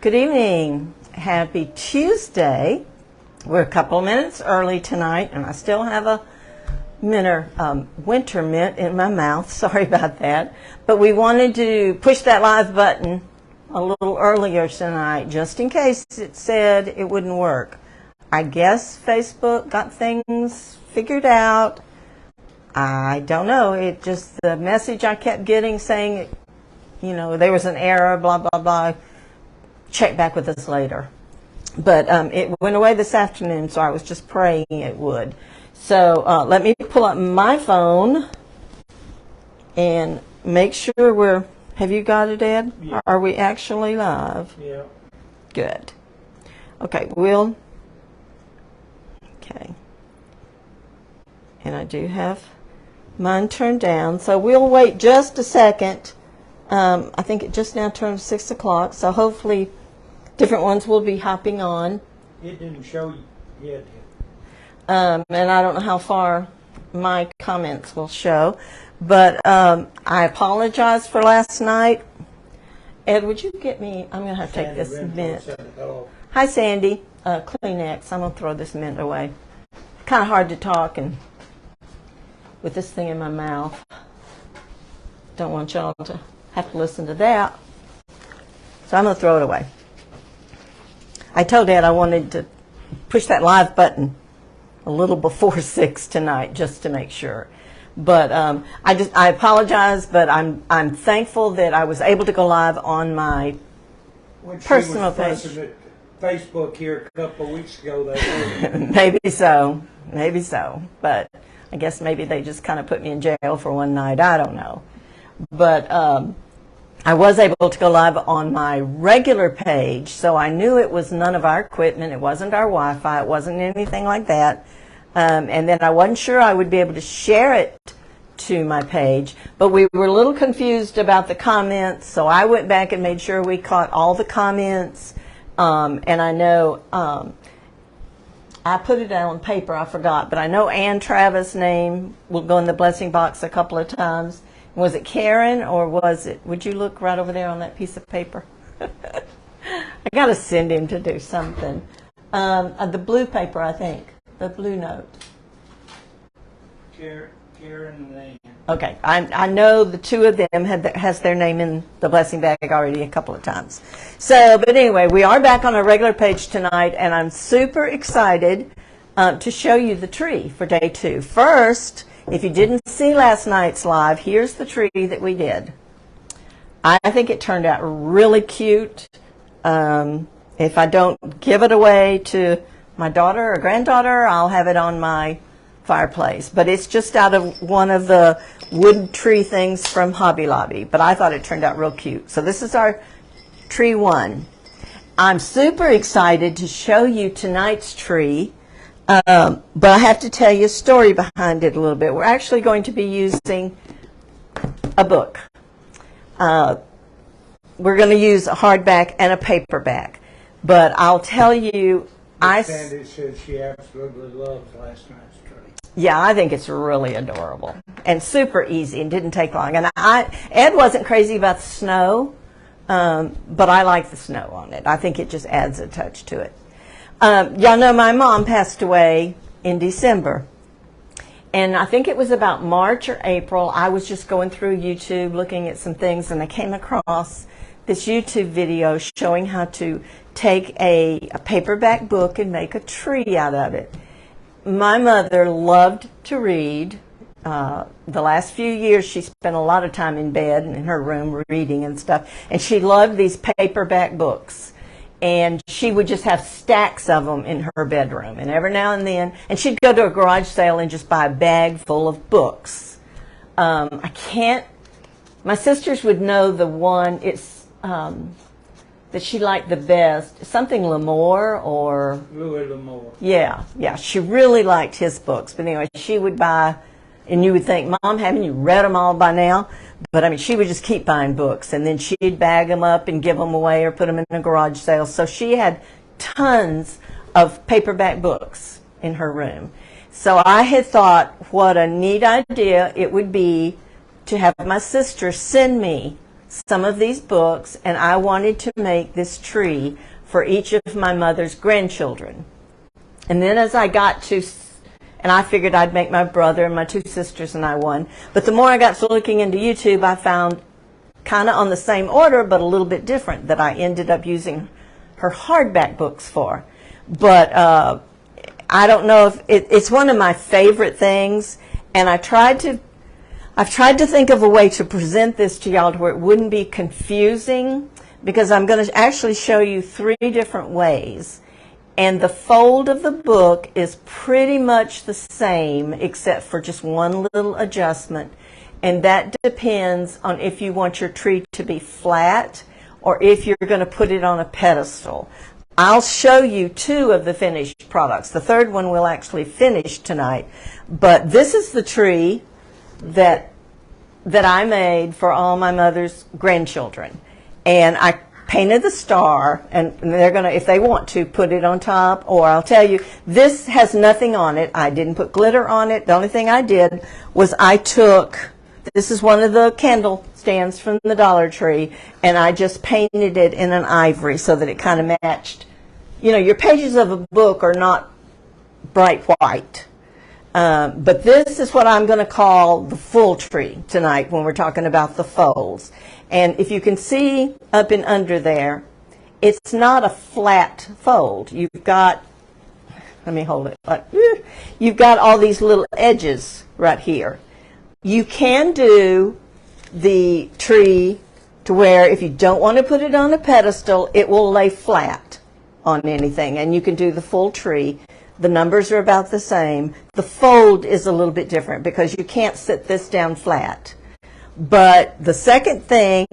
Good evening. Happy Tuesday. We're a couple of minutes early tonight, and I still have a winter mint in my mouth. Sorry about that. But we wanted to push that live button a little earlier tonight, just in case it said it wouldn't work. I guess Facebook got things figured out. I don't know. It just, the message I kept getting saying, you know, there was an error, blah, blah, blah. Check back with us later. But it went away this afternoon, so I was just praying it would. So let me pull up my phone and make sure we're, have you got it, Ed? Yeah. Are we actually live? Yeah. Good. Okay, okay. And I do have mine turned down, so we'll wait just a second. I think it just now turned 6 o'clock, so hopefully different ones will be hopping on. It didn't show you yet. And I don't know how far my comments will show, but I apologize for last night. Ed, would you get me, I'm going to have to take this mint. Hi, Sandy. Kleenex. I'm going to throw this mint away. Kind of hard to talk and with this thing in my mouth. Don't want y'all to have to listen to that. So I'm going to throw it away. I told Dad I wanted to push that live button a little before 6 tonight just to make sure. But I apologize, but I'm thankful that I was able to go live on my personal page. Facebook here a couple of weeks ago. Maybe so. Maybe so. But I guess maybe they just kind of put me in jail for one night. I don't know. But I was able to go live on my regular page, so I knew it was none of our equipment. It wasn't our Wi-Fi. It wasn't anything like that. And then I wasn't sure I would be able to share it to my page, but we were a little confused about the comments, so I went back and made sure we caught all the comments. And I know I put it down on paper, I forgot, but I know Ann Travis' name will go in the blessing box a couple of times. Was it Karen or was it, would you look right over there on that piece of paper? I got to send him to do something. The blue paper, I think, the blue note. Karen and Ann. Okay, I know the two of them has their name in the blessing bag already a couple of times. So, but anyway, we are back on our regular page tonight, and I'm super excited to show you the tree for day 2. First, if you didn't see last night's live, here's the tree that we did. I think it turned out really cute. If I don't give it away to my daughter or granddaughter, I'll have it on my fireplace. But it's just out of one of the wood tree things from Hobby Lobby. But I thought it turned out real cute. So this is our tree 1. I'm super excited to show you tonight's tree. But I have to tell you a story behind it a little bit. We're actually going to be using a book. We're going to use a hardback and a paperback. But I'll tell you, Sandy said she absolutely loves last night's tree. Yeah, I think it's really adorable and super easy and didn't take long. And Ed wasn't crazy about the snow, but I like the snow on it. I think it just adds a touch to it. Y'all know my mom passed away in December. And I think it was about March or April. I was just going through YouTube looking at some things, and I came across this YouTube video showing how to take a paperback book and make a tree out of it. My mother loved to read. The last few years she spent a lot of time in bed and in her room reading and stuff. And she loved these paperback books. And she would just have stacks of them in her bedroom. And every now and then, and she'd go to a garage sale and just buy a bag full of books. My sisters would know the one that she liked the best, something L'Amour or... Louis L'Amour. Yeah, she really liked his books. But anyway, she would buy, and you would think, Mom, haven't you read them all by now? But I mean, she would just keep buying books, and then she'd bag them up and give them away or put them in a garage sale. So she had tons of paperback books in her room. So I had thought what a neat idea it would be to have my sister send me some of these books, and I wanted to make this tree for each of my mother's grandchildren. And then as I got to, and I figured I'd make my brother and my two sisters and I one, but the more I got to looking into YouTube, I found kind of on the same order, but a little bit different, that I ended up using her hardback books for. But I don't know if it's one of my favorite things, and I've tried to think of a way to present this to y'all to where it wouldn't be confusing, because I'm going to actually show you 3 different ways. And the fold of the book is pretty much the same, except for just one little adjustment. And that depends on if you want your tree to be flat or if you're going to put it on a pedestal. I'll show you 2 of the finished products. The third one we'll actually finish tonight. But this is the tree that I made for all my mother's grandchildren. And I painted the star, and they're going to, if they want to, put it on top, or I'll tell you, this has nothing on it. I didn't put glitter on it. The only thing I did was I took, this is one of the candle stands from the Dollar Tree, and I just painted it in an ivory so that it kind of matched. You know, your pages of a book are not bright white. But this is what I'm going to call the full tree tonight when we're talking about the folds. And if you can see up and under there, it's not a flat fold. You've got, let me hold it, you've got all these little edges right here. You can do the tree to where if you don't want to put it on a pedestal, it will lay flat on anything, and you can do the full tree. The numbers are about the same. The fold is a little bit different because you can't sit this down flat. But the second thing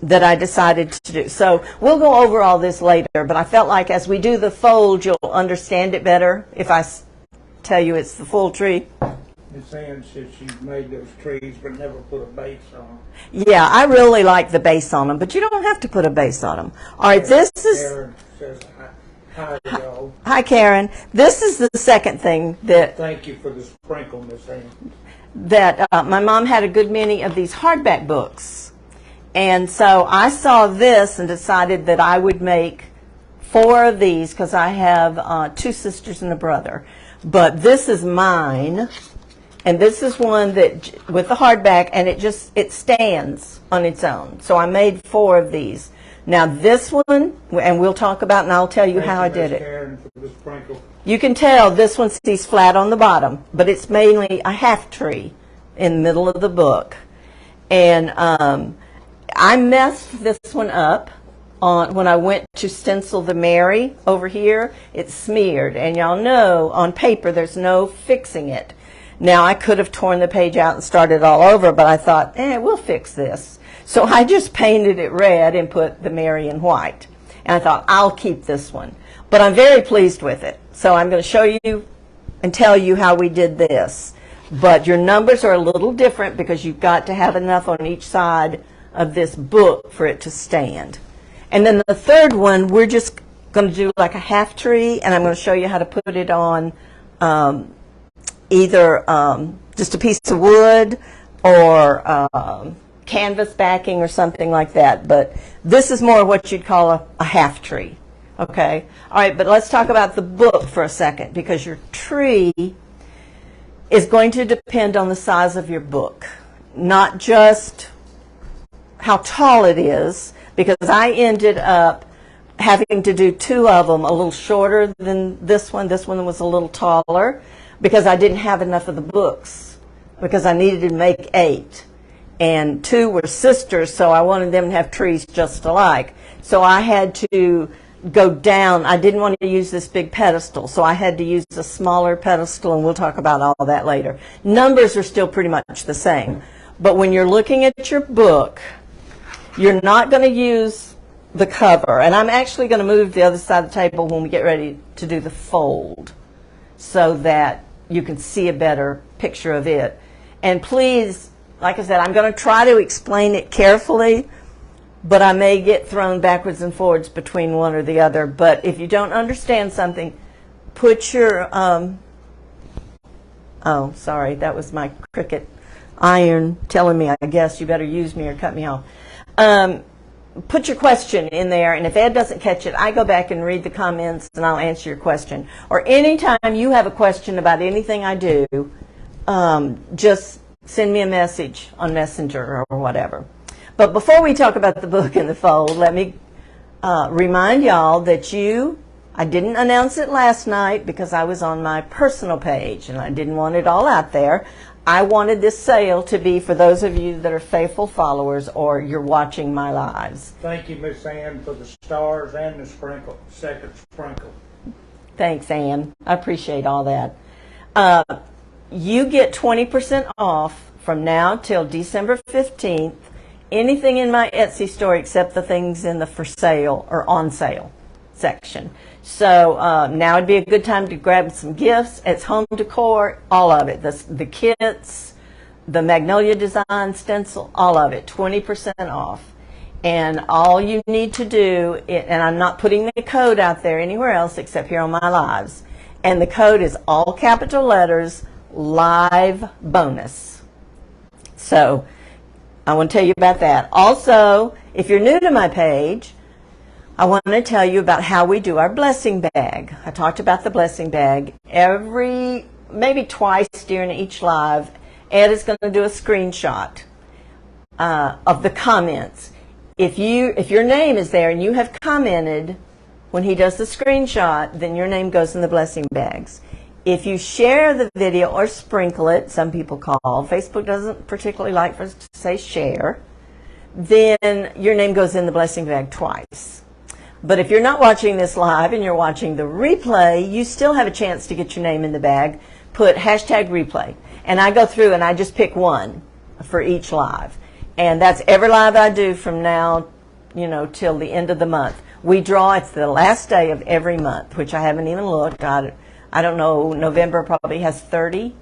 that I decided to do, so we'll go over all this later, but I felt like as we do the fold, you'll understand it better if I tell you it's the full tree. Ms. Ann said she made those trees but never put a base on them. Yeah, I really like the base on them, but you don't have to put a base on them. All right, this is... Karen says, hi, y'all. Hi, Karen. This is the second thing that... Thank you for the sprinkle, Miss Ann. That my mom had a good many of these hardback books. And so I saw this and decided that I would make 4 of these because I have 2 sisters and a brother. But this is mine, and this is one that with the hardback, and it stands on its own. So I made 4 of these. Now this one, and we'll talk about, and I'll tell you how I did it. Karen, for the sprinkle. You can tell this one stays flat on the bottom, but it's mainly a half tree in the middle of the book. And I messed this one up when I went to stencil the Mary over here. It smeared, and y'all know on paper there's no fixing it. Now I could have torn the page out and started all over, but I thought, we'll fix this. So I just painted it red and put the Mary in white. And I thought, I'll keep this one. But I'm very pleased with it. So I'm going to show you and tell you how we did this. But your numbers are a little different because you've got to have enough on each side of this book for it to stand. And then the third one, we're just going to do like a half tree, and I'm going to show you how to put it on either just a piece of wood or canvas backing or something like that. But this is more what you'd call a half tree. Okay? All right, but let's talk about the book for a second, because your tree is going to depend on the size of your book, not just how tall it is, because I ended up having to do 2 of them a little shorter than this one. This one was a little taller because I didn't have enough of the books, because I needed to make 8. And 2 were sisters, so I wanted them to have trees just alike. So I had to go down. I didn't want to use this big pedestal, so I had to use a smaller pedestal, and we'll talk about all that later. Numbers are still pretty much the same. But when you're looking at your book, you're not going to use the cover. And I'm actually going to move the other side of the table when we get ready to do the fold so that you can see a better picture of it. And please, like I said, I'm going to try to explain it carefully, but I may get thrown backwards and forwards between one or the other. But if you don't understand something, put your, oh, sorry, that was my cricket. iron telling me, I guess, you better use me or cut me off. Put your question in there, and if Ed doesn't catch it, I go back and read the comments, and I'll answer your question. Or anytime you have a question about anything I do, just send me a message on Messenger or whatever. But before we talk about the book in the fold, let me remind y'all that I didn't announce it last night because I was on my personal page, and I didn't want it all out there. I wanted this sale to be for those of you that are faithful followers or you're watching my lives. Thank you, Miss Ann, for the stars and the second sprinkle. Thanks, Ann. I appreciate all that. You get 20% off from now till December 15th, anything in my Etsy store except the things in the for sale or on sale section. So now would be a good time to grab some gifts. It's home decor, all of it. The kits, the Magnolia Design stencil, all of it, 20% off. And all you need to do, and I'm not putting the code out there anywhere else except here on my lives, and the code is all capital letters, live bonus. So I want to tell you about that. Also, if you're new to my page, I want to tell you about how we do our blessing bag. I talked about the blessing bag maybe twice during each live. Ed is going to do a screenshot of the comments. If your name is there and you have commented when he does the screenshot, then your name goes in the blessing bags. If you share the video or sprinkle it, some people call, Facebook doesn't particularly like for us to say share, then your name goes in the blessing bag twice. But if you're not watching this live and you're watching the replay, you still have a chance to get your name in the bag. Put hashtag replay. And I go through and I just pick one for each live. And that's every live I do from now, till the end of the month. We draw, it's the last day of every month, which I haven't even looked. I don't know, November probably has 30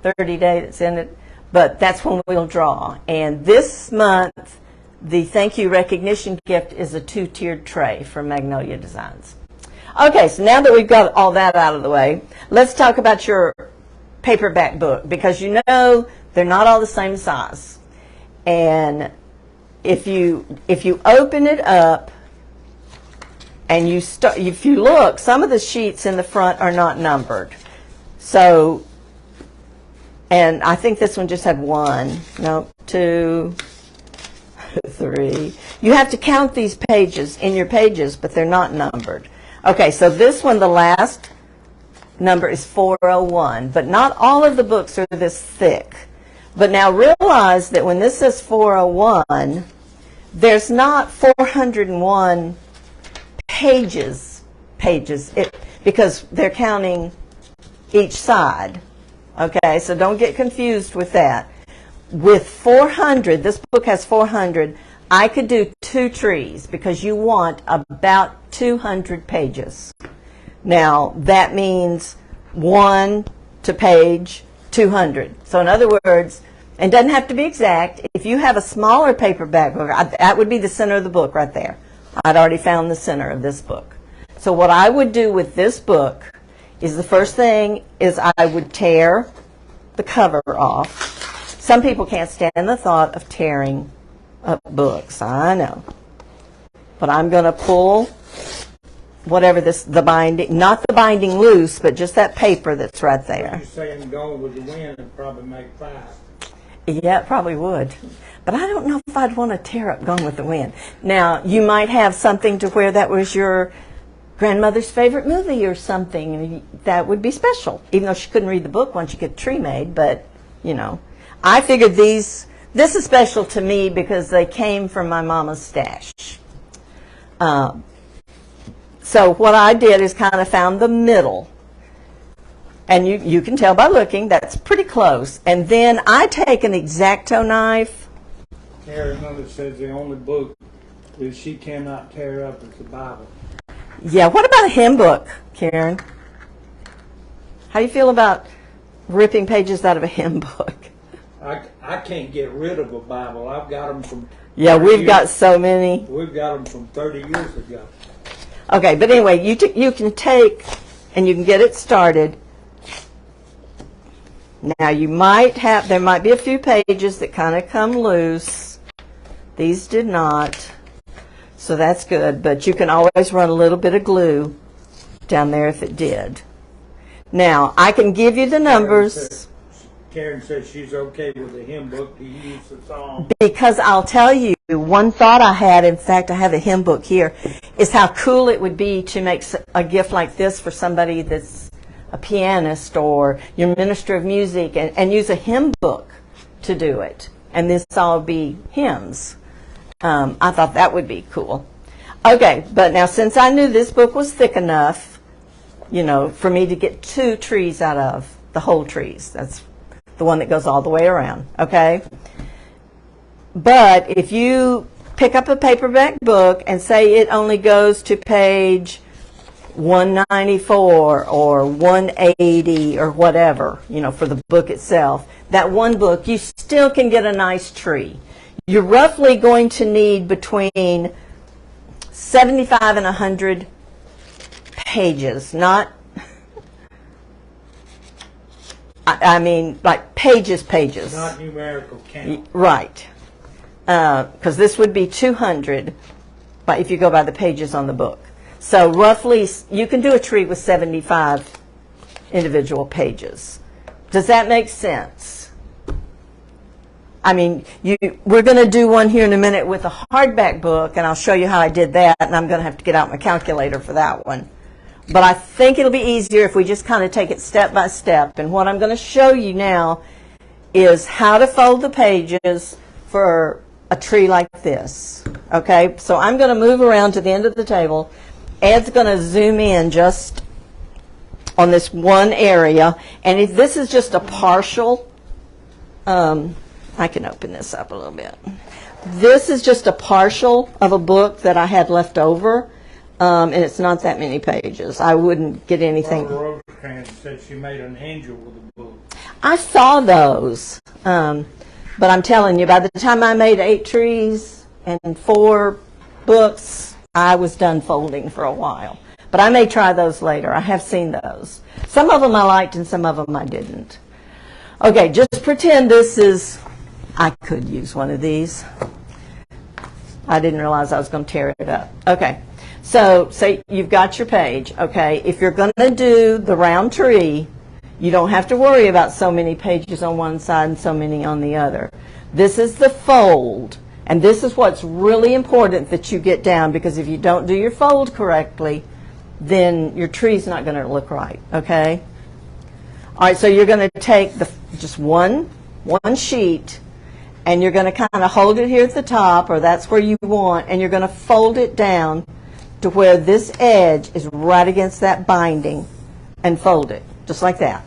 days in it. But that's when we'll draw. And this month, the thank you recognition gift is a 2-tiered tray from Magnolia Designs. Okay, so now that we've got all that out of the way, let's talk about your paperback book, because they're not all the same size. And if you open it up and if you look, some of the sheets in the front are not numbered. So, and I think this one just had 2, 3. You have to count these pages in your pages, but they're not numbered. Okay, so this one, the last number is 401, but not all of the books are this thick. But now realize that when this says 401, there's not 401 pages, because they're counting each side. Okay, so don't get confused with that. With 400, this book has 400, I could do 2 trees because you want about 200 pages. Now, that means 1 to page 200. So in other words, and doesn't have to be exact, if you have a smaller paperback book, that would be the center of the book right there. I'd already found the center of this book. So what I would do with this book is the first thing is I would tear the cover off. Some people can't stand the thought of tearing up books. I know. But I'm going to pull whatever the binding, not the binding loose, but just that paper that's right there. You're saying Gone with the Wind would probably make 5. Yeah, it probably would. But I don't know if I'd want to tear up Gone with the Wind. Now, you might have something to where that was your grandmother's favorite movie or something. That would be special, even though she couldn't read the book once you get the tree made. But, I figured this is special to me because they came from my mama's stash. So what I did is kind of found the middle. And you can tell by looking, that's pretty close. And then I take an X-Acto knife. Karen Mother says the only book that she cannot tear up is the Bible. Yeah, what about a hymn book, Karen? How do you feel about ripping pages out of a hymn book? I can't get rid of a Bible. I've got them from... Yeah, we've got so many. We've got them from 30 years ago. Okay, but anyway, you can take and you can get it started. Now you might have, there might be a few pages that kind of come loose. These did not, so that's good, but you can always run a little bit of glue down there if it did. Now, I can give you the numbers. Karen says she's okay with the hymn book to use the song. Because I'll tell you, one thought I had, in fact, I have a hymn book here, is how cool it would be to make a gift like this for somebody that's a pianist or your minister of music, and use a hymn book to do it. And this all be hymns. I thought that would be cool. Okay, but now since I knew this book was thick enough, you know, for me to get 2 trees out of the whole trees. That's the one that goes all the way around, okay? But if you pick up a paperback book and say it only goes to page 194 or 180 or whatever, you know, for the book itself, that one book, you still can get a nice tree. You're roughly going to need between 75 and 100 pages, not, I mean, like pages. Not numerical count. Right. Because this would be 200 if you go by the pages on the book. So roughly, you can do a tree with 75 individual pages. Does that make sense? I mean, we're going to do one here in a minute with a hardback book, and I'll show you how I did that, and I'm going to have to get out my calculator for that one. But I think it'll be easier if we just kind of take it step by step. And what I'm going to show you now is how to fold the pages for a tree like this. Okay, so I'm going to move around to the end of the table. Ed's going to zoom in just on this one area. And if this is just a partial, I can open this up a little bit. This is just a partial of a book that I had left over. And it's not that many pages. I wouldn't get anything. Barbara Rosecrans said she made an angel with a book. I saw those. But I'm telling you, by the time I made 8 trees and 4 books, I was done folding for a while. But I may try those later. I have seen those. Some of them I liked and some of them I didn't. Okay, just pretend this is, I could use one of these. I didn't realize I was going to tear it up. Okay, so say you've got your page. Okay, if you're going to do the round tree, you don't have to worry about so many pages on one side and so many on the other. This is the fold, and this is what's really important that you get down, because if you don't do your fold correctly, then your tree's not going to look right, okay? All right, so you're going to take just one sheet, and you're going to kind of hold it here at the top, or that's where you want, and you're going to fold it down to where this edge is right against that binding, and fold it, just like that.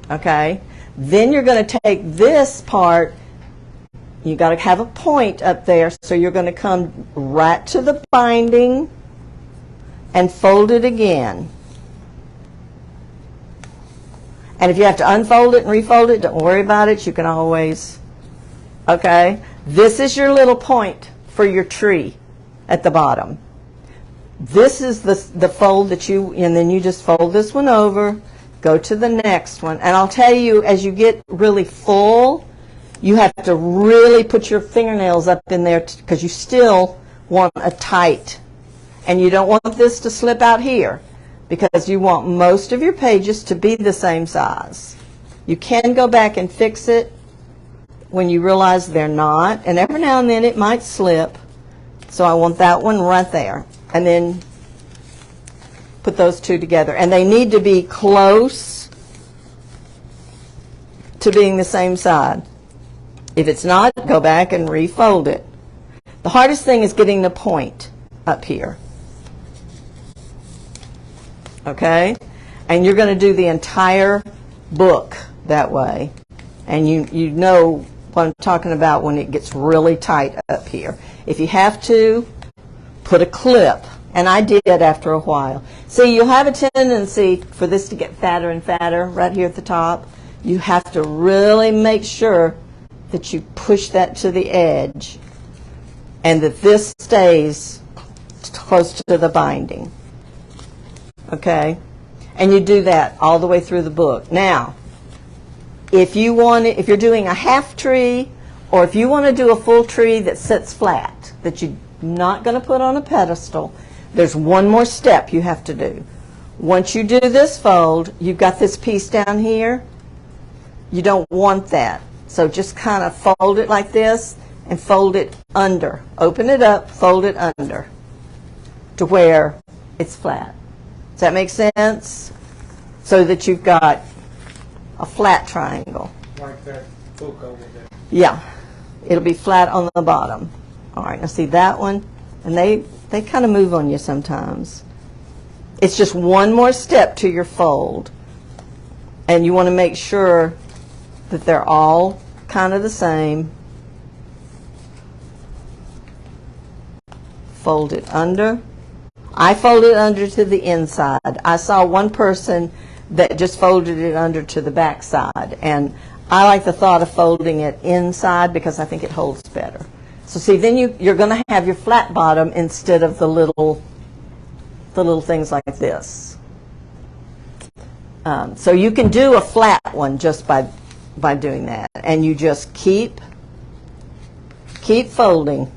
Okay, then you're going to take this part, you got to have a point up there, so you're going to come right to the binding and fold it again. And if you have to unfold it and refold it, don't worry about it, you can always, okay? This is your little point for your tree at the bottom. This is the fold that and then you just fold this one over, go to the next one. And I'll tell you, as you get really full, you have to really put your fingernails up in there because you still want a tight. And you don't want this to slip out here because you want most of your pages to be the same size. You can go back and fix it when you realize they're not. And every now and then it might slip. So I want that one right there. And then put those two together. And they need to be close to being the same side. If it's not, go back and refold it. The hardest thing is getting the point up here. Okay? And you're going to do the entire book that way. And you know what I'm talking about when it gets really tight up here. If you have to, put a clip. And I did after a while. See, you'll have a tendency for this to get fatter and fatter right here at the top. You have to really make sure that you push that to the edge and that this stays close to the binding. Okay? And you do that all the way through the book. Now, if you're doing a half tree, or if you want to do a full tree that sits flat, that you're not going to put on a pedestal, there's one more step you have to do. Once you do this fold, you've got this piece down here. You don't want that. So just kind of fold it like this and fold it under. Open it up, fold it under to where it's flat. Does that make sense? So that you've got a flat triangle. Like that book over there. Yeah. It'll be flat on the bottom. All right, now see that one? And they kind of move on you sometimes. It's just one more step to your fold. And you want to make sure that they're all kind of the same. Fold it under. I fold it under to the inside. I saw one person that just folded it under to the back side. And I like the thought of folding it inside because I think it holds better. So see, then you're going to have your flat bottom instead of the little things like this. So you can do a flat one just by doing that. And you just keep folding.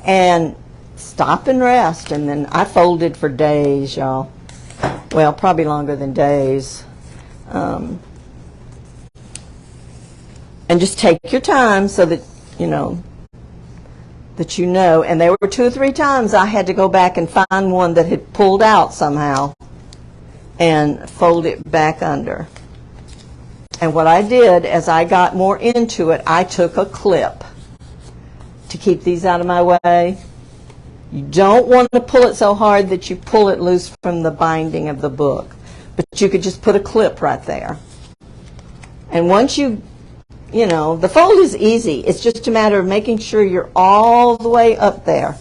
And stop and rest. And then I folded for days, y'all. Well, probably longer than days. And just take your time so that, you know. And there were 2 or 3 times I had to go back and find one that had pulled out somehow and fold it back under. And what I did as I got more into it, I took a clip to keep these out of my way. You don't want to pull it so hard that you pull it loose from the binding of the book, but you could just put a clip right there. And once you know, the fold is easy. It's just a matter of making sure you're all the way up there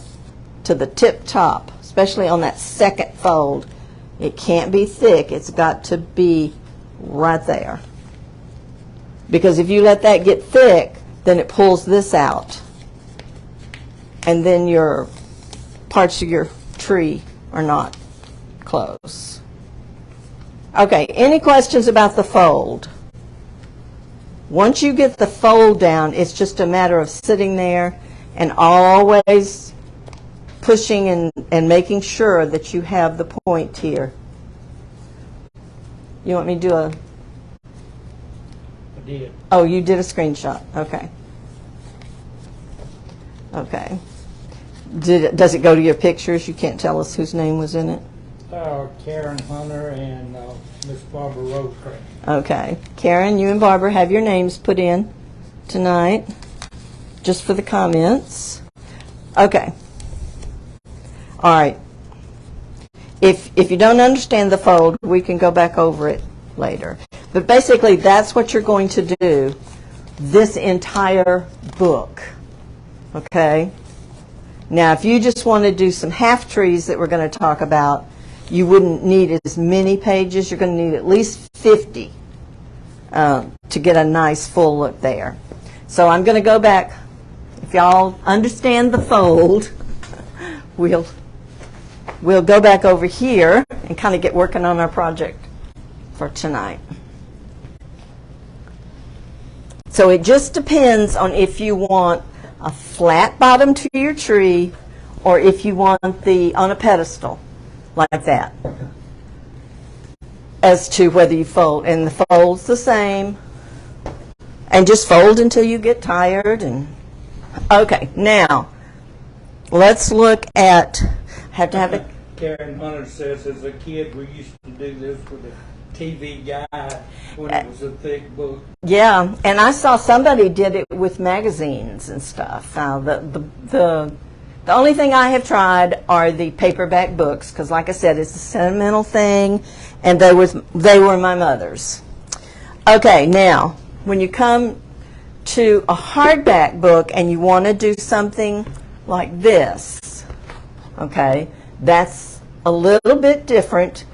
to the tip top, especially on that second fold. It can't be thick. It's got to be right there. Because if you let that get thick, then it pulls this out. And then your parts of your tree are not close. Okay, any questions about the fold? Once you get the fold down, it's just a matter of sitting there and always pushing and making sure that you have the point here. You want me to do a... I did. Oh, you did a screenshot. Okay. Okay. Does it go to your pictures? You can't tell us whose name was in it? Karen Hunter and Miss Barbara Rosecrans. Okay. Karen, you and Barbara have your names put in tonight, just for the comments. Okay. All right. If you don't understand the fold, we can go back over it later. But basically, that's what you're going to do this entire book. Okay? Now, if you just want to do some half trees that we're going to talk about, you wouldn't need as many pages. You're going to need at least 50 to get a nice full look there. So I'm going to go back. If y'all understand the fold, we'll go back over here and kind of get working on our project for tonight. So it just depends on if you want a flat bottom to your tree or if you want on a pedestal like that, as to whether you fold. And the fold's the same, and just fold until you get tired. And okay, now let's look at, have to have it. Karen Hunter says, as a kid we used to do this with a TV guide when it was a thick book. Yeah, and I saw somebody did it with magazines and stuff. The only thing I have tried are the paperback books, because like I said, it's a sentimental thing, and they were my mother's. Okay, now, when you come to a hardback book and you want to do something like this, okay, that's a little bit different,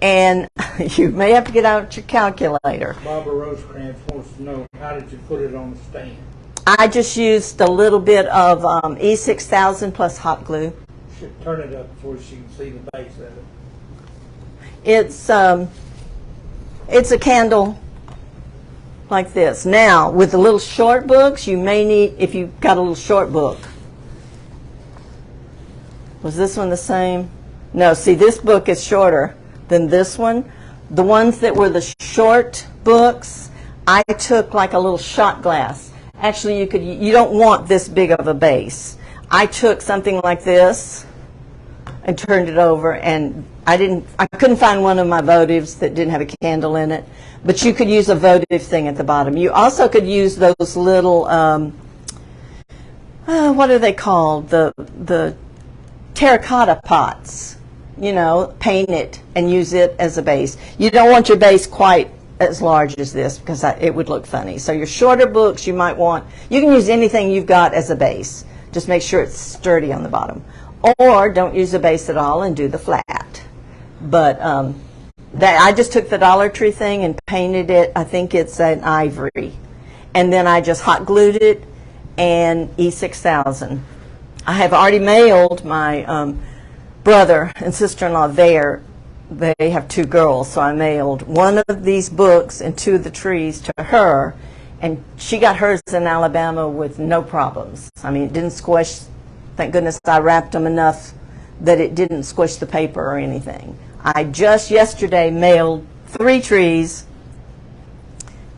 and you may have to get out your calculator. Barbara Rosecrans wants to know, how did you put it on the stand? I just used a little bit of E6000 plus hot glue. Should turn it up before she can see the base of it. It's a candle like this. Now, with the little short books, you may need, if you've got a little short book. Was this one the same? No, see, this book is shorter than this one. The ones that were the short books, I took like a little shot glass. Actually, you don't want this big of a base. I took something like this and turned it over, and I couldn't find one of my votives that didn't have a candle in it, but you could use a votive thing at the bottom. You also could use those little, what are they called? The terracotta pots, paint it and use it as a base. You don't want your base quite as large as this because it would look funny. So your shorter books, you can use anything you've got as a base. Just make sure it's sturdy on the bottom. Or don't use a base at all and do the flat. But I just took the Dollar Tree thing and painted it. I think it's an ivory. And then I just hot glued it and E6000. I have already mailed my brother and sister-in-law there. They have 2 girls, so I mailed one of these books and 2 of the trees to her, and she got hers in Alabama with no problems. I mean, it didn't squish. Thank goodness I wrapped them enough that it didn't squish the paper or anything. I just yesterday mailed 3 trees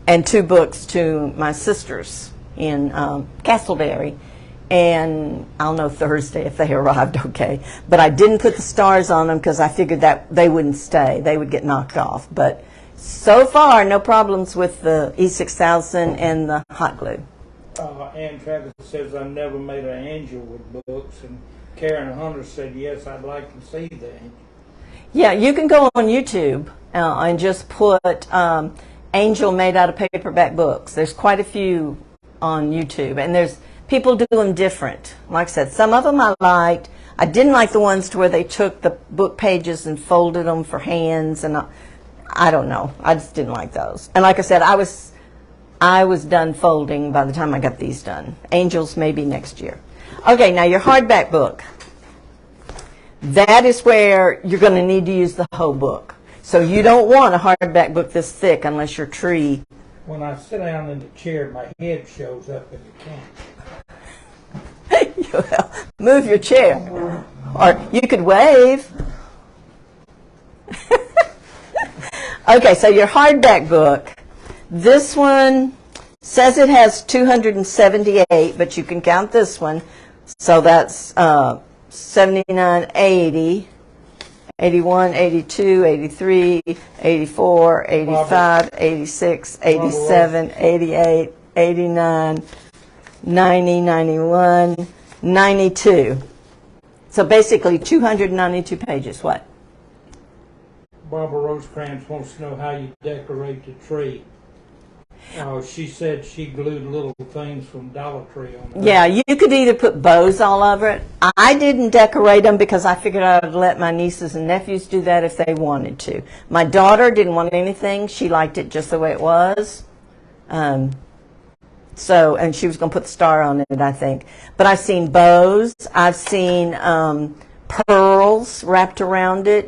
and 2 books to my sisters in Castleberry. And I'll know Thursday if they arrived okay. But I didn't put the stars on them because I figured that they wouldn't stay. They would get knocked off. But so far, no problems with the E6000 and the hot glue. Ann Travis says, I've never made an angel with books. And Karen Hunter said, yes, I'd like to see the angel. Yeah, you can go on YouTube and just put angel made out of paperback books. There's quite a few on YouTube. And people do them different. Like I said, some of them I liked. I didn't like the ones to where they took the book pages and folded them for hands, and I don't know. I just didn't like those. And like I said, I was done folding by the time I got these done. Angels maybe next year. Okay, now your hardback book. That is where you're going to need to use the whole book. So you don't want a hardback book this thick unless your tree. When I sit down in the chair, my head shows up in the camera. Well, move your chair. Or you could wave. Okay, so your hardback book. This one says it has 278, but you can count this one. So that's 79, 80, 81, 82, 83, 84, 85, 86, 87, 88, 89, 90, 91, 92. So basically 292 pages. What? Barbara Rosecrans wants to know how you decorate the tree. She said she glued little things from Dollar Tree on it. Yeah, you could either put bows all over it. I didn't decorate them because I figured I would let my nieces and nephews do that if they wanted to. My daughter didn't want anything. She liked it just the way it was. And she was going to put the star on it, I think. But I've seen bows. I've seen pearls wrapped around it.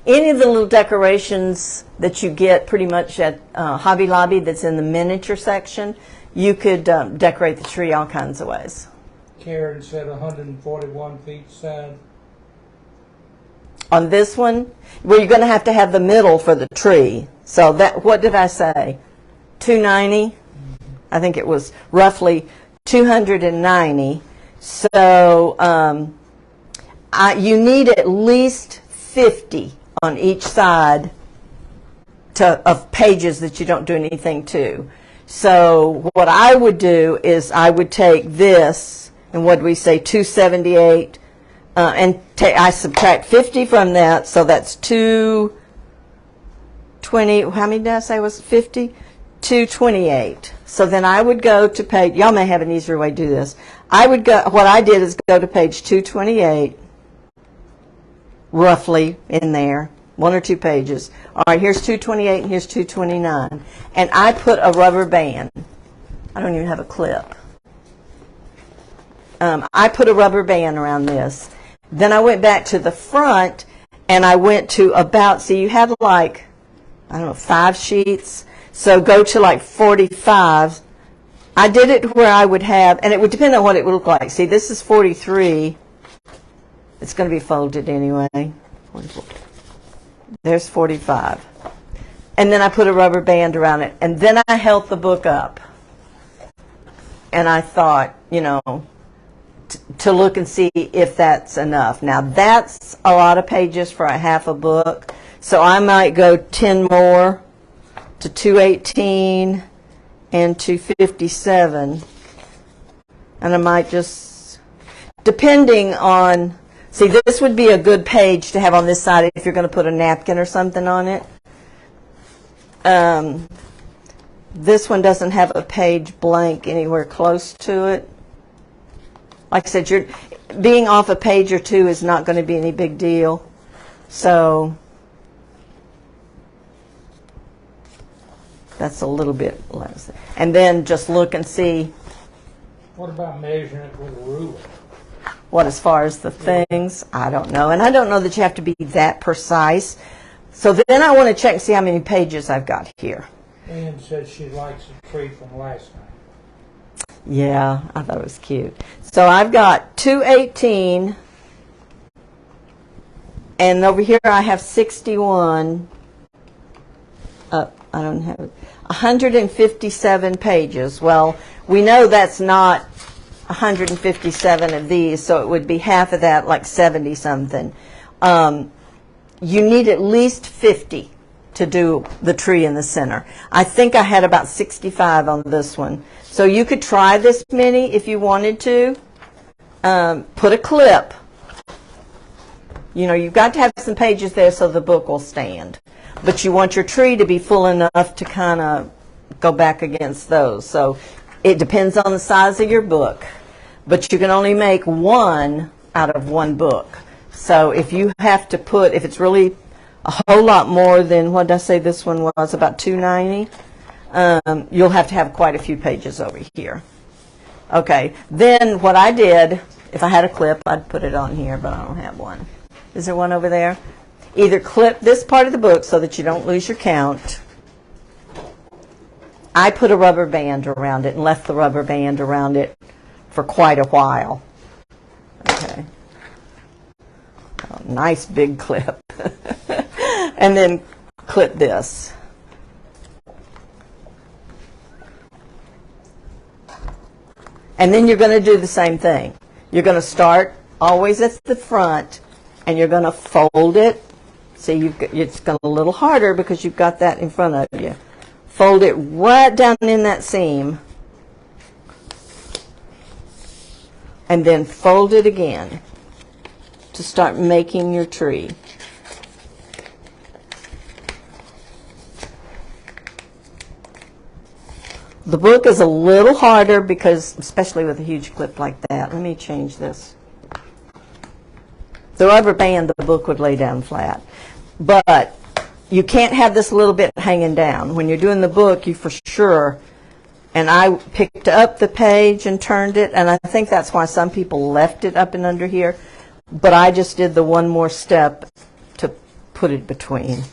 Any of the little decorations that you get pretty much at Hobby Lobby that's in the miniature section, you could decorate the tree all kinds of ways. Karen said 141 feet side. On this one, well, you're going to have the middle for the tree. So what did I say? 290? I think it was roughly 290. So you need at least 50 on each side of pages that you don't do anything to. So what I would do is I would take this, and what do we say, 278, and I subtract 50 from that, so that's 220. How many did I say was 50? 228. So then I would go to page, y'all may have an easier way to do this. What I did is go to page 228, roughly in there, 1 or 2 pages. All right, here's 228 and here's 229. And I put a rubber band. I don't even have a clip. I put a rubber band around this. Then I went back to the front and I went to about, see, you had like, I don't know, 5 sheets, so go to like 45. I did it where I would have, and it would depend on what it would look like. See, this is 43. It's going to be folded anyway. 44. There's 45. And then I put a rubber band around it, and then I held the book up. And I thought, you know, to look and see if that's enough. Now, that's a lot of pages for a half a book, so I might go 10 more to 218 and 257. And I might just, depending on, see, this would be a good page to have on this side if you're going to put a napkin or something on it. This one doesn't have a page blank anywhere close to it. Like I said, being off a page or two is not going to be any big deal. So that's a little bit less. And then just look and see. What about measuring it with a ruler? What, as far as the things? I don't know. And I don't know that you have to be that precise. So then I want to check and see how many pages I've got here. Ann said she likes the tree from last night. Yeah, I thought it was cute. So I've got 218, and over here I have 61. I don't have 157 pages. Well, we know that's not 157 of these, so it would be half of that, like 70 something. You need at least 50 to do the tree in the center. I think I had about 65 on this one. So you could try this many if you wanted to. Put a clip. You know, you've got to have some pages there so the book will stand. But you want your tree to be full enough to kind of go back against those. So it depends on the size of your book. But you can only make one out of one book. So if you have to put, if it's really a whole lot more than, what did I say this one was, about 290, you'll have to have quite a few pages over here. Okay, then what I did, if I had a clip, I'd put it on here, but I don't have one. Is there one over there? Either clip this part of the book so that you don't lose your count. I put a rubber band around it and left the rubber band around it for quite a while. Okay. Oh, nice big clip. And then clip this. And then you're going to do the same thing. You're going to start always at the front, and you're going to fold it. See, it's going a little harder because you've got that in front of you. Fold it right down in that seam, and then fold it again to start making your tree. The book is a little harder because, especially with a huge clip like that. Let me change this. The rubber band, the book would lay down flat. But you can't have this little bit hanging down. When you're doing the book, you for sure, and I picked up the page and turned it, and I think that's why some people left it up and under here. But I just did the one more step to put it between.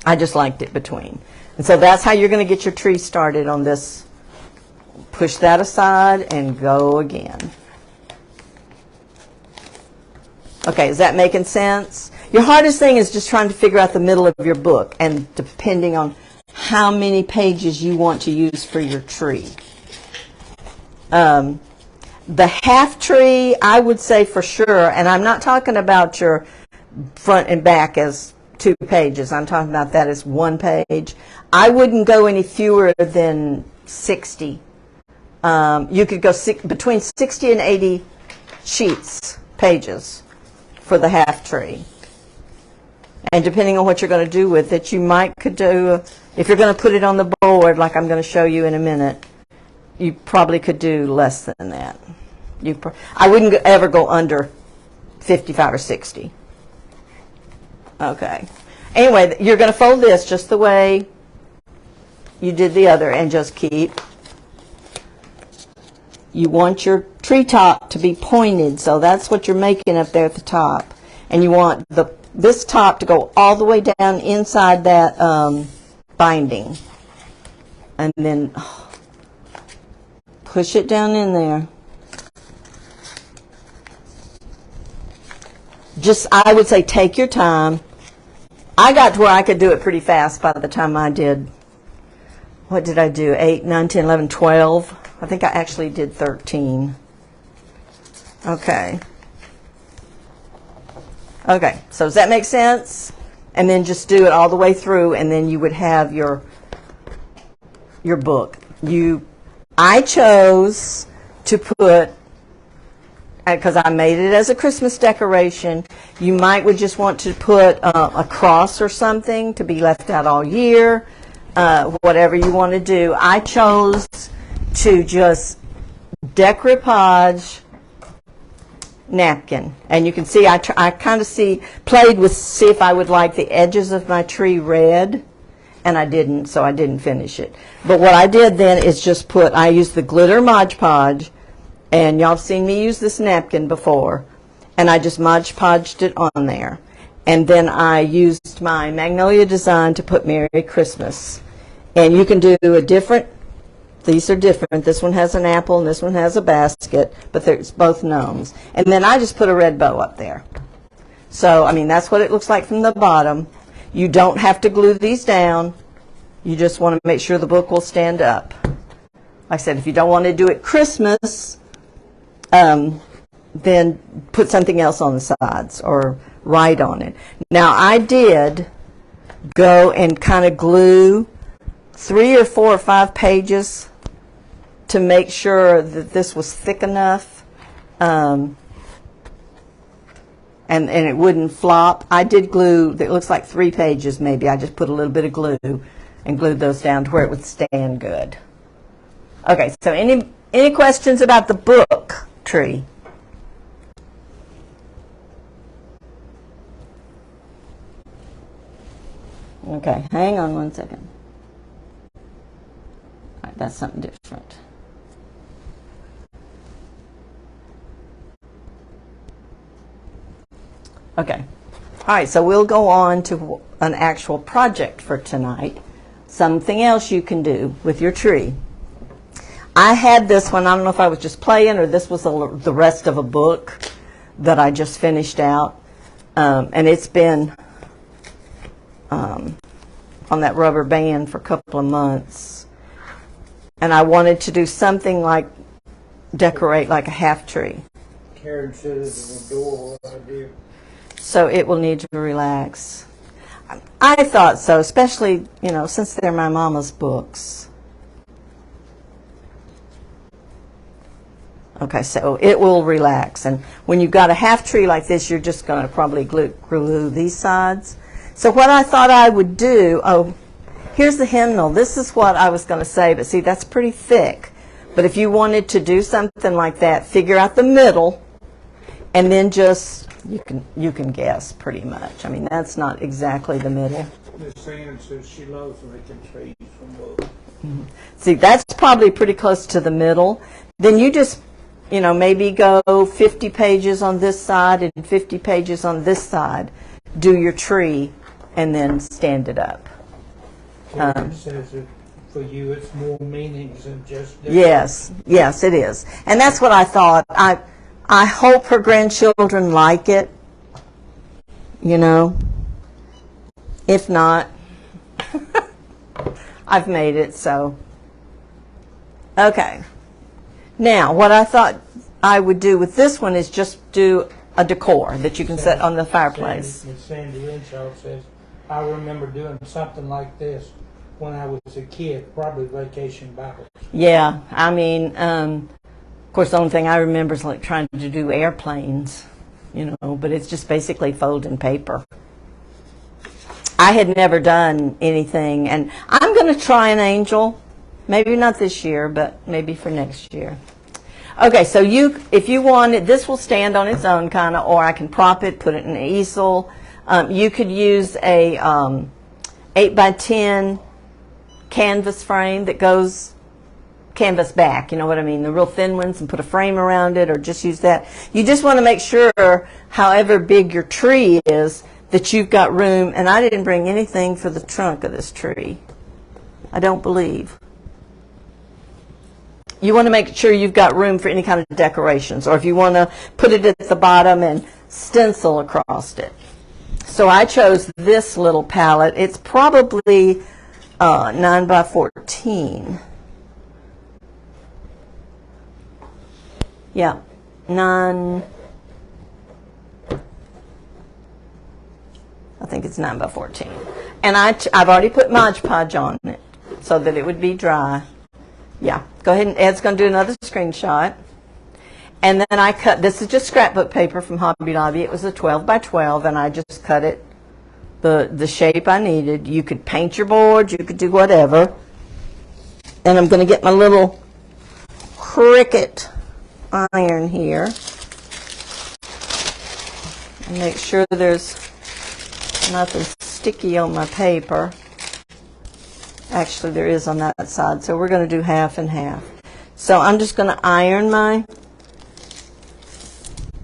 I just liked it between. And so that's how you're going to get your tree started on this. Push that aside and go again. Okay, is that making sense? Your hardest thing is just trying to figure out the middle of your book, and depending on how many pages you want to use for your tree. The half tree, I would say for sure, and I'm not talking about your front and back as 2 pages. I'm talking about that as 1 page. I wouldn't go any fewer than 60. You could go between 60 and 80 sheets, pages, for the half tree. And depending on what you're going to do with it, you could do, if you're going to put it on the board, like I'm going to show you in a minute, you probably could do less than that. I wouldn't ever go under 55 or 60. Okay. Anyway, you're going to fold this just the way you did the other, and just keep. You want your treetop to be pointed, so that's what you're making up there at the top. And you want the this top to go all the way down inside that binding. And then push it down in there. Just, I would say, take your time. I got to where I could do it pretty fast by the time I did, what did I do, 8, 9, 10, 11, 12? I think I actually did 13. Okay. Okay, so does that make sense? And then just do it all the way through, and then you would have your book. I chose to put, because I made it as a Christmas decoration, you might would just want to put a cross or something to be left out all year, whatever you want to do. I chose to just decoupage napkin. And you can see I kind of played with see if I would like the edges of my tree red, and I didn't, so I didn't finish it. But what I did then is just I used the glitter Mod Podge, and y'all have seen me use this napkin before, and I just Mod Podged it on there. And then I used my Magnolia design to put Merry Christmas. And you can do a different, these are different. This one has an apple and this one has a basket, but it's both gnomes. And then I just put a red bow up there. So, I mean, that's what it looks like from the bottom. You don't have to glue these down. You just want to make sure the book will stand up. Like I said, if you don't want to do it Christmas, then put something else on the sides or write on it. Now, I did go and kind of glue 3 or 4 or 5 pages to make sure that this was thick enough and it wouldn't flop. I did glue, it looks like 3 pages maybe. I just put a little bit of glue and glued those down to where it would stand good. Okay, so any questions about the book tree? Okay, hang on one second. All right, that's something different. Okay. All right, so we'll go on to an actual project for tonight. Something else you can do with your tree. I had this one, I don't know if I was just playing or this was the rest of a book that I just finished out. And it's been on that rubber band for a couple of months. And I wanted to do something like decorate like a half tree. Karen said it's an adorable idea. So it will need to relax. I thought so, especially, you know, since they're my mama's books. Okay, so it will relax. And when you've got a half tree like this, you're just going to probably glue these sides. So what I thought I would do, here's the hymnal. This is what I was going to say, but see, that's pretty thick. But if you wanted to do something like that, figure out the middle, and then just, you can guess pretty much. I mean, that's not exactly the middle. Miss Ann says she loves making trees from books. Mm-hmm. See, that's probably pretty close to the middle. Then you just, you know, maybe go 50 pages on this side and 50 pages on this side. Do your tree, and then stand it up. Karen says that for you it's more meanings than just yes, it is. And that's what I thought. I hope her grandchildren like it, you know. If not, I've made it, so. Okay. Now, what I thought I would do with this one is just do a decor that you can set on the fireplace. Sandy Renshaw says, I remember doing something like this when I was a kid, probably Vacation Bible. Yeah, I mean, of course, the only thing I remember is like trying to do airplanes, you know, but it's just basically folding paper. I had never done anything, and I'm going to try an angel. Maybe not this year, but maybe for next year. Okay, so if you want it, this will stand on its own kind of, or I can prop it, put it in an easel. You could use a 8x10 canvas frame that goes canvas back, you know what I mean, the real thin ones, and put a frame around it, or just use that. You just want to make sure, however big your tree is, that you've got room, and I didn't bring anything for the trunk of this tree. I don't believe. You want to make sure you've got room for any kind of decorations, or if you want to put it at the bottom and stencil across it. So I chose this little palette. It's probably 9 by 14. Yeah, 9. I think it's 9 by 14. And I've already put Mod Podge on it so that it would be dry. Yeah, go ahead, and Ed's going to do another screenshot. And then I cut, this is just scrapbook paper from Hobby Lobby. It was a 12 by 12, and I just cut it the shape I needed. You could paint your board, you could do whatever. And I'm going to get my little Cricut iron here and make sure there's nothing sticky on my paper. Actually, there is on that side, so we're going to do half and half. So I'm just going to iron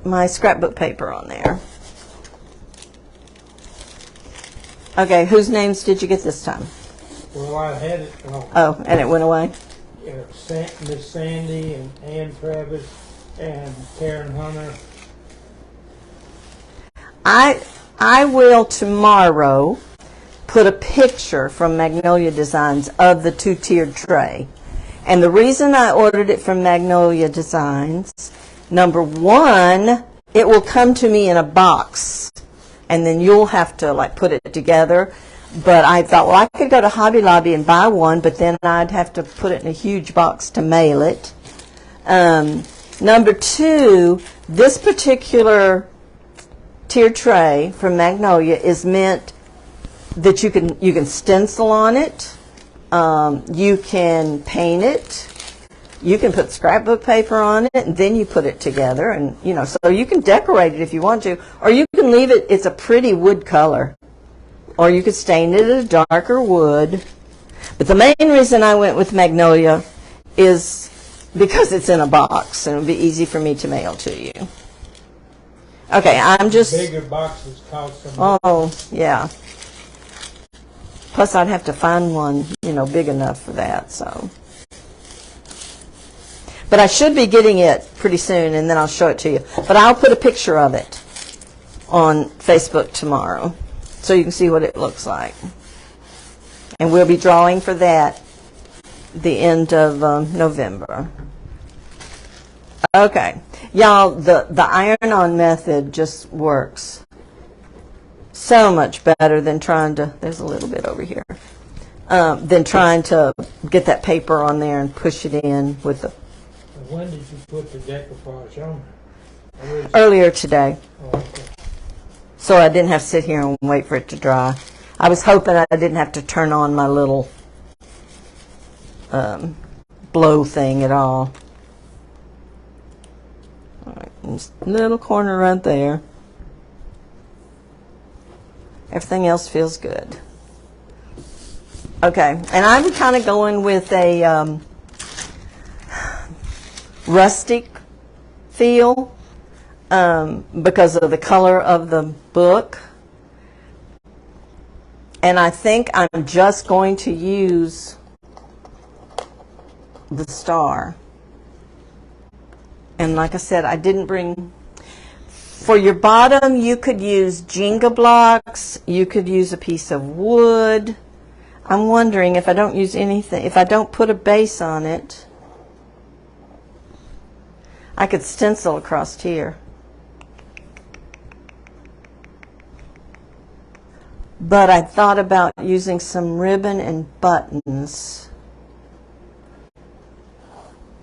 my scrapbook paper on there. Okay, whose names did you get this time? Well, I had it. Oh, and it went away? Miss Sandy and Ann Travis and Karen Hunter. I will tomorrow put a picture from Magnolia Designs of the two-tiered tray. And the reason I ordered it from Magnolia Designs, number one, it will come to me in a box, and then you'll have to like put it together. But I thought, well, I could go to Hobby Lobby and buy one, but then I'd have to put it in a huge box to mail it. Number two, this particular tiered tray from Magnolia is meant that you can stencil on it, you can paint it, you can put scrapbook paper on it, and then you put it together, and so you can decorate it if you want to, or you can leave it. It's a pretty wood color, or you could stain it a darker wood. But the main reason I went with Magnolia is because it's in a box and it'll be easy for me to mail to you. Okay, I'm just bigger boxes cost some. Oh yeah. Plus, I'd have to find one, big enough for that, so. But I should be getting it pretty soon, and then I'll show it to you. But I'll put a picture of it on Facebook tomorrow, so you can see what it looks like. And we'll be drawing for that the end of November. Okay. Y'all, the iron-on method just works so much better than trying to, there's a little bit over here, than trying to get that paper on there and push it in with the... When did you put the decoupage on? Earlier today. Oh, okay. So I didn't have to sit here and wait for it to dry. I was hoping I didn't have to turn on my little blow thing at all. All right, just a little corner right there. Everything else feels good. Okay, and I'm kind of going with a rustic feel because of the color of the book. And I think I'm just going to use the star. And like I said, I didn't bring... For your bottom, you could use Jenga blocks. You could use a piece of wood. I'm wondering if I don't use anything, if I don't put a base on it, I could stencil across here. But I thought about using some ribbon and buttons.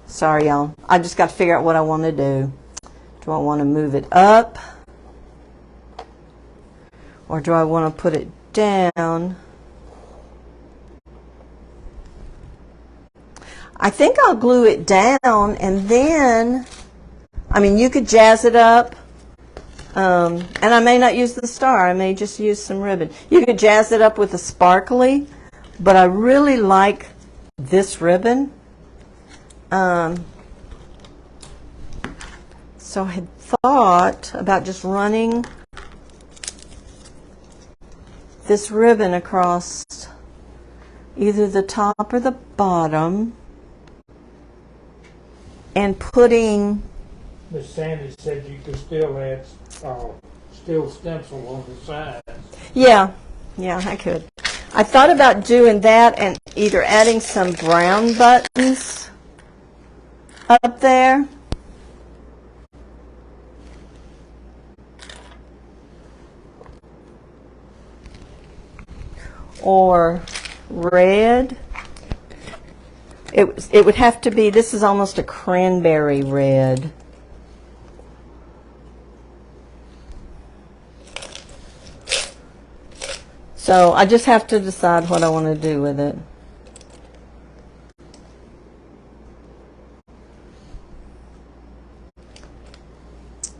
Sorry, y'all. I just got to figure out what I want to do. Do I want to move it up? Or do I want to put it down? I think I'll glue it down, and then, I mean, you could jazz it up. And I may not use the star. I may just use some ribbon. You could jazz it up with a sparkly, but I really like this ribbon. So I had thought about just running this ribbon across either the top or the bottom and putting... Miss Sandy said you could still add steel stencil on the sides. Yeah, I could. I thought about doing that and either adding some brown buttons up there. Or red. It would have to be, this is almost a cranberry red. So I just have to decide what I want to do with it.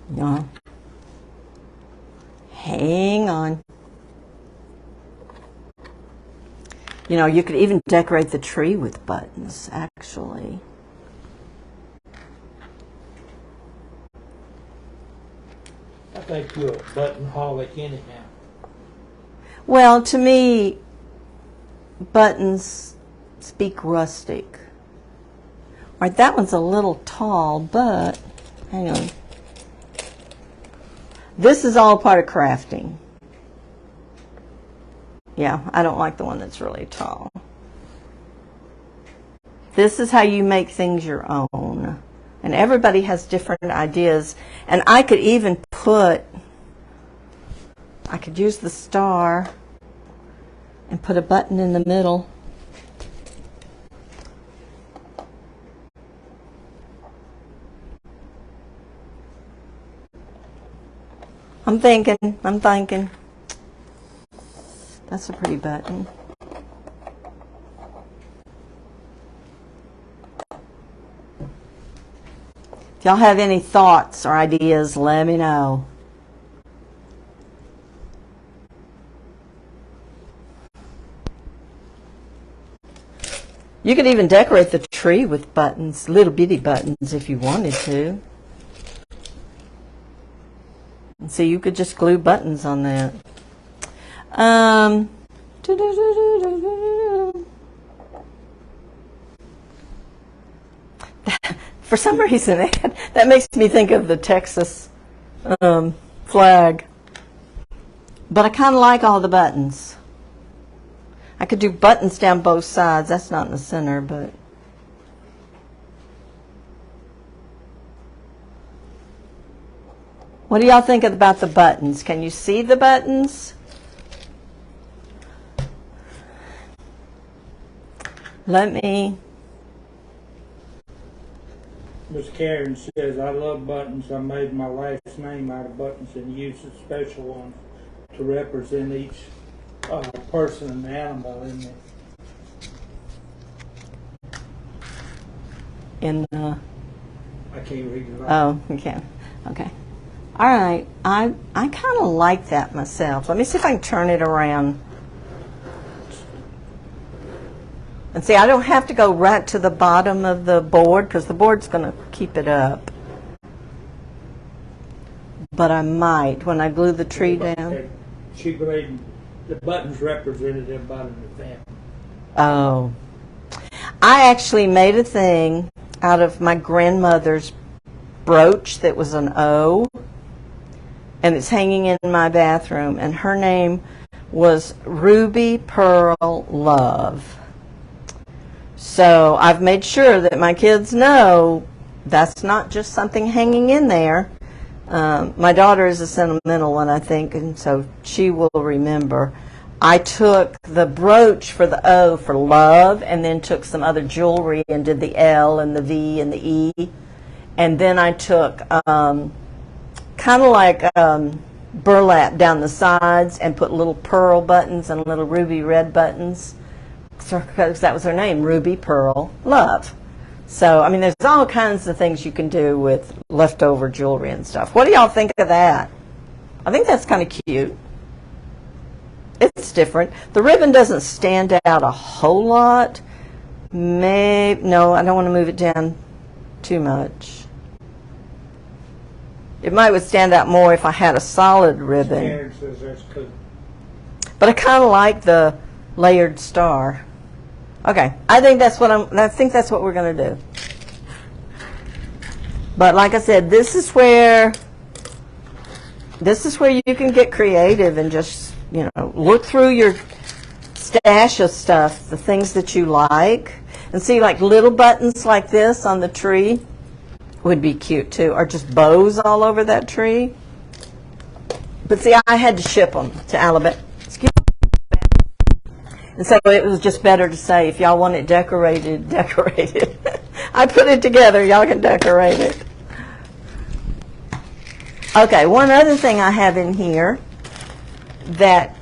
No. Hang on. You know, you could even decorate the tree with buttons, actually. I think you're a button-holic anyhow. Well, to me, buttons speak rustic. All right, that one's a little tall, but hang on. This is all part of crafting. Yeah, I don't like the one that's really tall. This is how you make things your own. And everybody has different ideas. And I could even put, I could use the star and put a button in the middle. I'm thinking. That's a pretty button. If y'all have any thoughts or ideas, let me know. You could even decorate the tree with buttons, little bitty buttons if you wanted to. And so you could just glue buttons on that. For some reason, that makes me think of the Texas flag. But I kind of like all the buttons. I could do buttons down both sides. That's not in the center, but... What do y'all think about the buttons? Can you see the buttons? Let me... Miss Karen says, I love buttons. I made my last name out of buttons and used a special ones to represent each person and animal in it. I can't read it. Oh, you can. Okay. All right. I kind of like that myself. Let me see if I can turn it around. And see, I don't have to go right to the bottom of the board because the board's going to keep it up. But I might when I glue the tree down. She believed the buttons represented everybody in the family. Oh. I actually made a thing out of my grandmother's brooch that was an O. And it's hanging in my bathroom. And her name was Ruby Pearl Love. So I've made sure that my kids know that's not just something hanging in there. My daughter is a sentimental one, I think, and so she will remember. I took the brooch for the O for love and then took some other jewelry and did the L and the V and the E. And then I took kind of like burlap down the sides and put little pearl buttons and little ruby red buttons. Because that was her name, Ruby Pearl Love. So, I mean, there's all kinds of things you can do with leftover jewelry and stuff. What do y'all think of that? I think that's kind of cute. It's different. The ribbon doesn't stand out a whole lot. No, I don't want to move it down too much. It might would stand out more if I had a solid ribbon. Karen says that's cool. But I kind of like the layered star. Okay, I think that's what we're going to do. But like I said, this is where you can get creative and just, look through your stash of stuff, the things that you like, and see, like little buttons like this on the tree would be cute too, or just bows all over that tree. But see, I had to ship them to Alabama. Excuse me. And so it was just better to say, if y'all want it decorated, decorate it. I put it together, y'all can decorate it. Okay, one other thing I have in here that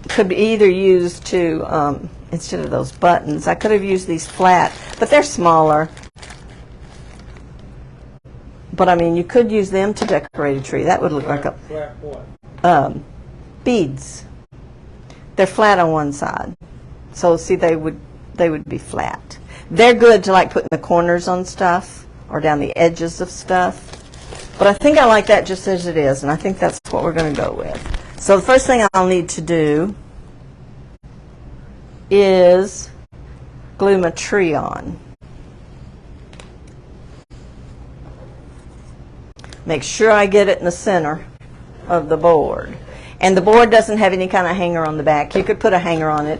could be either used to, instead of those buttons, I could have used these flat, but they're smaller. But I mean, you could use them to decorate a tree. That would look like a flat what? Beads. They're flat on one side, so see, they would be flat. They're good to like put in the corners on stuff or down the edges of stuff. But I think I like that just as it is, and I think that's what we're going to go with. So the first thing I'll need to do is glue my tree on. Make sure I get it in the center of the board. And the board doesn't have any kind of hanger on the back. You could put a hanger on it.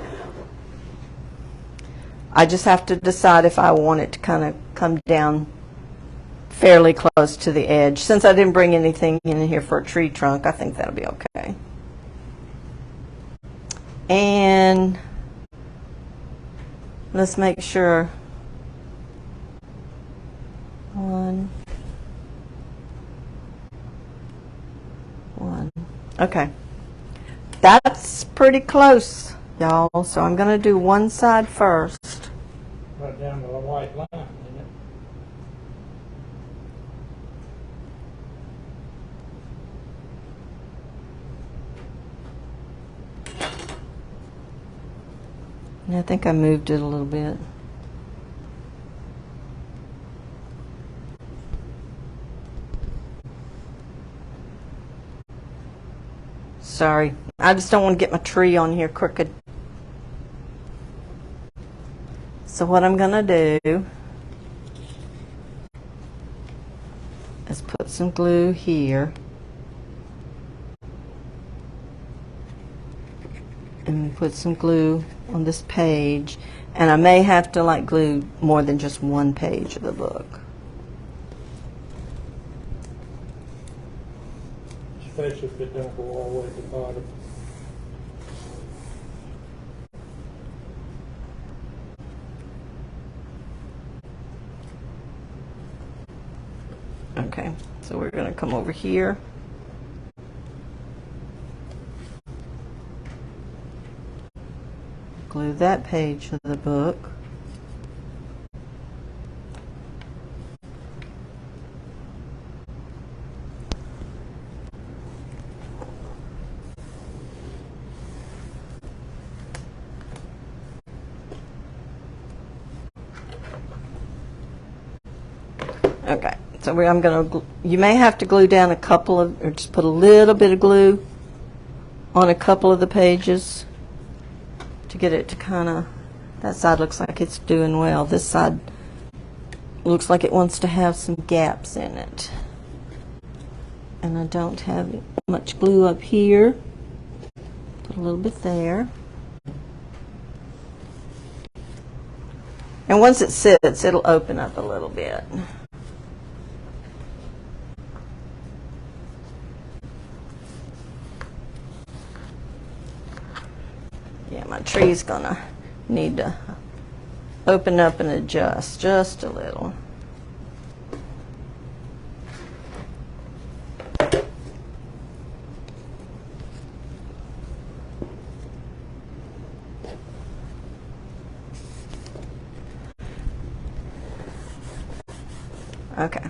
I just have to decide if I want it to kind of come down fairly close to the edge. Since I didn't bring anything in here for a tree trunk, I think that'll be okay. And let's make sure. One. Okay. That's pretty close, y'all. So I'm going to do one side first. Right down to the white line, isn't it? And I think I moved it a little bit. Sorry, I just don't want to get my tree on here crooked. So what I'm going to do is put some glue here. And put some glue on this page. And I may have to like glue more than just one page of the book. Especially if it don't go all the way to the bottom. Okay, so we're going to come over here. Glue that page of the book. Okay, so I'm going to, you may have to glue down a couple of, or just put a little bit of glue on a couple of the pages to get it to kind of, that side looks like it's doing well. This side looks like it wants to have some gaps in it. And I don't have much glue up here. Put a little bit there. And once it sits, it'll open up a little bit. Yeah, my tree's gonna need to open up and adjust just a little. Okay.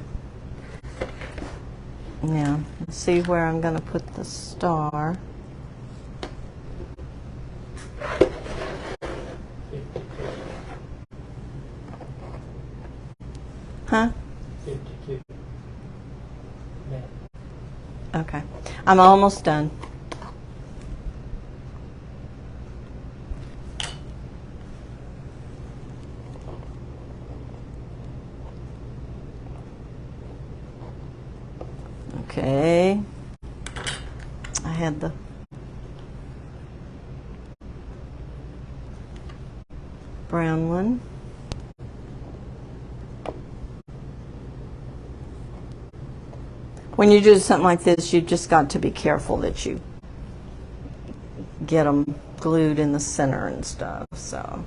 Now, let's see where I'm gonna put the star. Huh? 52. Okay. I'm almost done. I had the brown one. When you do something like this, you've just got to be careful that you get them glued in the center and stuff. So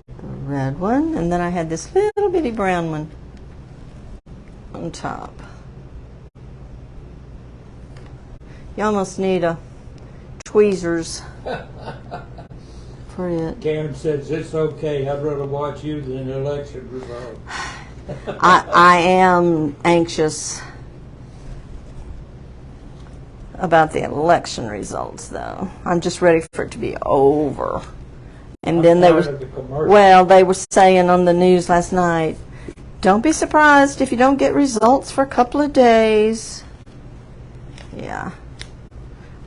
the red one, and then I had this little bitty brown one on top. You almost need a tweezers for it. Karen says it's okay. I'd rather watch you than the election result. I am anxious about the election results, though. I'm just ready for it to be over. And then they were saying on the news last night, don't be surprised if you don't get results for a couple of days. Yeah.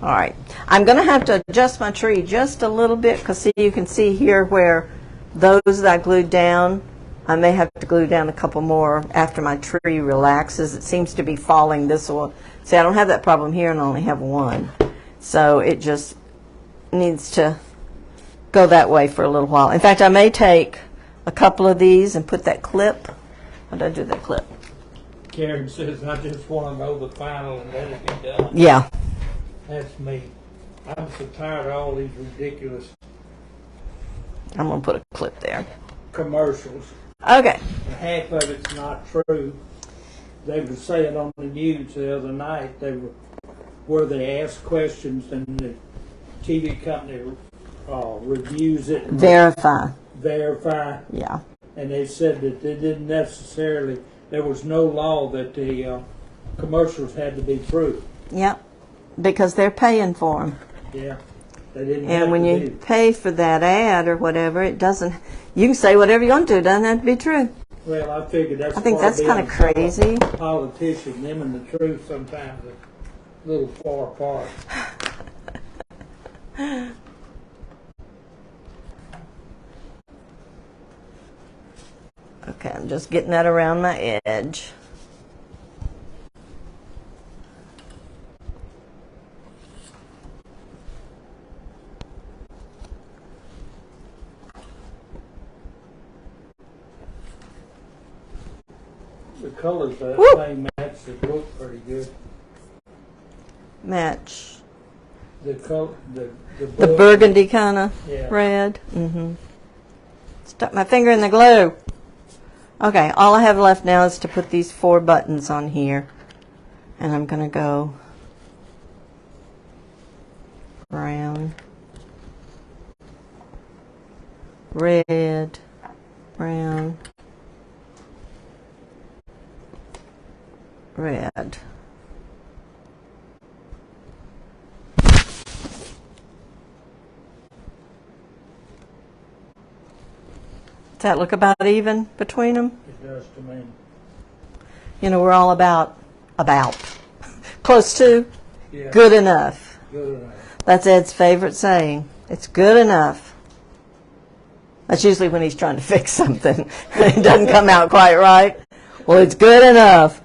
All right. I'm going to have to adjust my tree just a little bit because you can see here where those that I glued down, I may have to glue down a couple more after my tree relaxes. It seems to be falling this way. See, I don't have that problem here and I only have one. So it just needs to go that way for a little while. In fact, I may take a couple of these and put that clip. How did I do that clip? Karen says, I just want to know the final and let it be done. Yeah. That's me. I'm so tired of all these ridiculous I'm going to put a clip there. commercials. Okay. And half of it's not true. They were saying on the news the other night where they ask questions and the TV company reviews it. And Verify. Yeah. And they said that they didn't necessarily, there was no law that the commercials had to be true. Yep. Because they're paying for them. Yeah. They didn't And when you pay for that ad or whatever, it doesn't, you can say whatever you want to, it doesn't have to be true. Well, I figured that's I think that's kind of crazy. Politician, them and the truth sometimes are a little far apart. Okay, I'm just getting that around my edge. The colors of Woo! that thing match the book pretty good. Match. The color, the The burgundy kind of Yeah. red. Stuck my finger in the glue. Okay, all I have left now is to put these 4 buttons on here. And I'm going to go brown, red, brown, red. Does that look about even between them? It does to me. You know, we're all about close to, Yeah. good enough. Good enough. That's Ed's favorite saying. It's good enough. That's usually when he's trying to fix something. It doesn't come out quite right. Well, it's good enough.